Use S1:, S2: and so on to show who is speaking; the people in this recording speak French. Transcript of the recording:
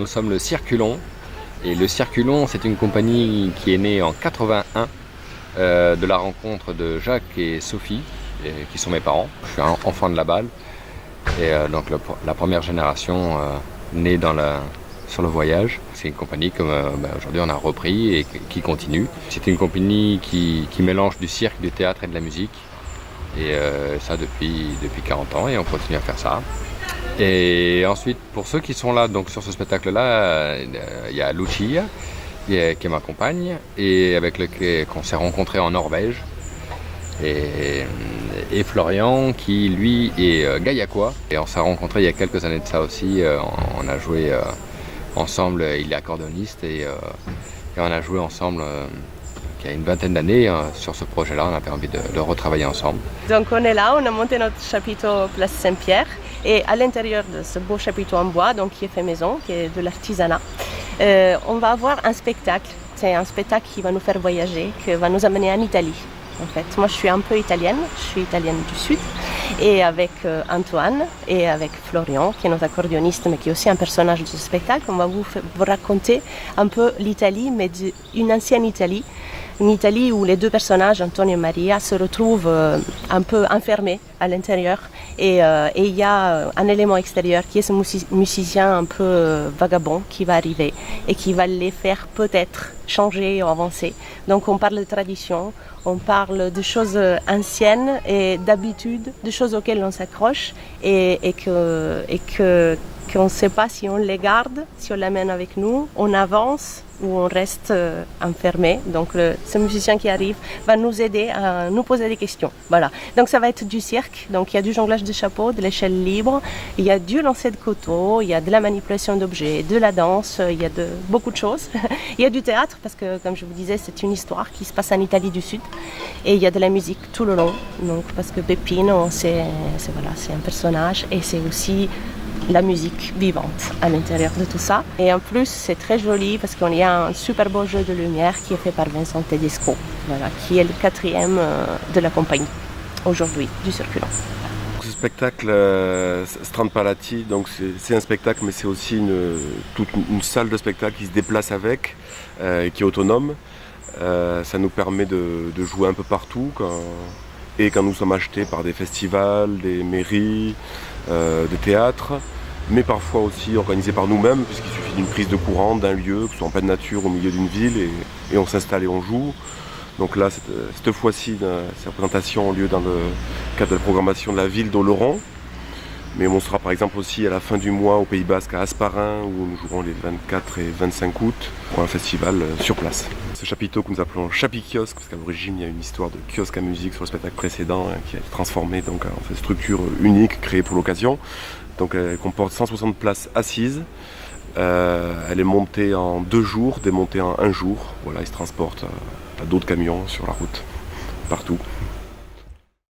S1: nous sommes le Circulon. Et le Circulon, c'est une compagnie qui est née en 81 de la rencontre de Jacques et Sophie, qui sont mes parents. Je suis un enfant de la balle. Et donc la première génération née sur le voyage. C'est une compagnie que aujourd'hui on a repris et qui continue. C'est une compagnie qui mélange du cirque, du théâtre et de la musique. Et ça depuis 40 ans et on continue à faire ça. Et ensuite, pour ceux qui sont là, donc sur ce spectacle-là, il y a Lucia, qui est ma compagne, et avec lequel on s'est rencontrés en Norvège. Et Florian, qui lui est gaillacois. Et on s'est rencontrés il y a quelques années de ça aussi. On a joué ensemble, il est accordéoniste, et on a joué ensemble il y a une vingtaine d'années sur ce projet-là. On avait envie de retravailler ensemble.
S2: Donc on est là, on a monté notre chapiteau Place Saint-Pierre. Et à l'intérieur de ce beau chapiteau en bois, donc qui est fait maison, qui est de l'artisanat, on va avoir un spectacle. C'est un spectacle qui va nous faire voyager, qui va nous amener en Italie. En fait, moi je suis un peu italienne, je suis italienne du Sud, et avec Antoine et avec Florian, qui est notre accordéoniste, mais qui est aussi un personnage de ce spectacle, on va vous raconter un peu l'Italie, mais une ancienne Italie. Une Italie où les deux personnages, Antonio et Maria, se retrouvent un peu enfermés à l'intérieur. Et il y a un élément extérieur qui est ce musicien un peu vagabond qui va arriver et qui va les faire peut-être changer ou avancer. Donc on parle de tradition, on parle de choses anciennes et d'habitudes, de choses auxquelles on s'accroche et qu'on ne sait pas si on les garde, si on l'amène avec nous, on avance ou on reste enfermé. Donc ce musicien qui arrive va nous aider à nous poser des questions. Voilà. Donc ça va être du cirque, donc il y a du jonglage de chapeaux, de l'échelle libre, il y a du lancer de couteau, il y a de la manipulation d'objets, de la danse, il y a beaucoup de choses. Il y a du théâtre parce que, comme je vous disais, c'est une histoire qui se passe en Italie du Sud. Et il y a de la musique tout le long, donc, parce que Peppino, c'est un personnage et c'est aussi la musique vivante à l'intérieur de tout ça. Et en plus, c'est très joli parce qu'il y a un super beau jeu de lumière qui est fait par Vincent Tedesco, voilà, qui est le 4e de la compagnie aujourd'hui du Circulon.
S3: Ce spectacle Strandpalati, donc c'est un spectacle, mais c'est aussi toute une salle de spectacle qui se déplace avec, qui est autonome. Ça nous permet de jouer un peu partout quand nous sommes achetés par des festivals, des mairies, des théâtres, mais parfois aussi organisés par nous-mêmes, puisqu'il suffit d'une prise de courant d'un lieu, que ce soit en pleine nature, au milieu d'une ville, et on s'installe et on joue. Donc là, cette fois-ci, cette représentation a lieu dans le cadre de la programmation de la ville d'Oloron. Mais on sera par exemple aussi à la fin du mois au Pays Basque, à Hasparren, où nous jouerons les 24 et 25 août pour un festival sur place. Ce chapiteau que nous appelons Chapi-Kiosque, parce qu'à l'origine il y a une histoire de kiosque à musique sur le spectacle précédent qui a été transformée donc, en fait, structure unique créée pour l'occasion. Donc elle comporte 160 places assises. Elle est montée en 2 jours, démontée en 1 jour. Voilà, il se transporte à d'autres camions sur la route, partout.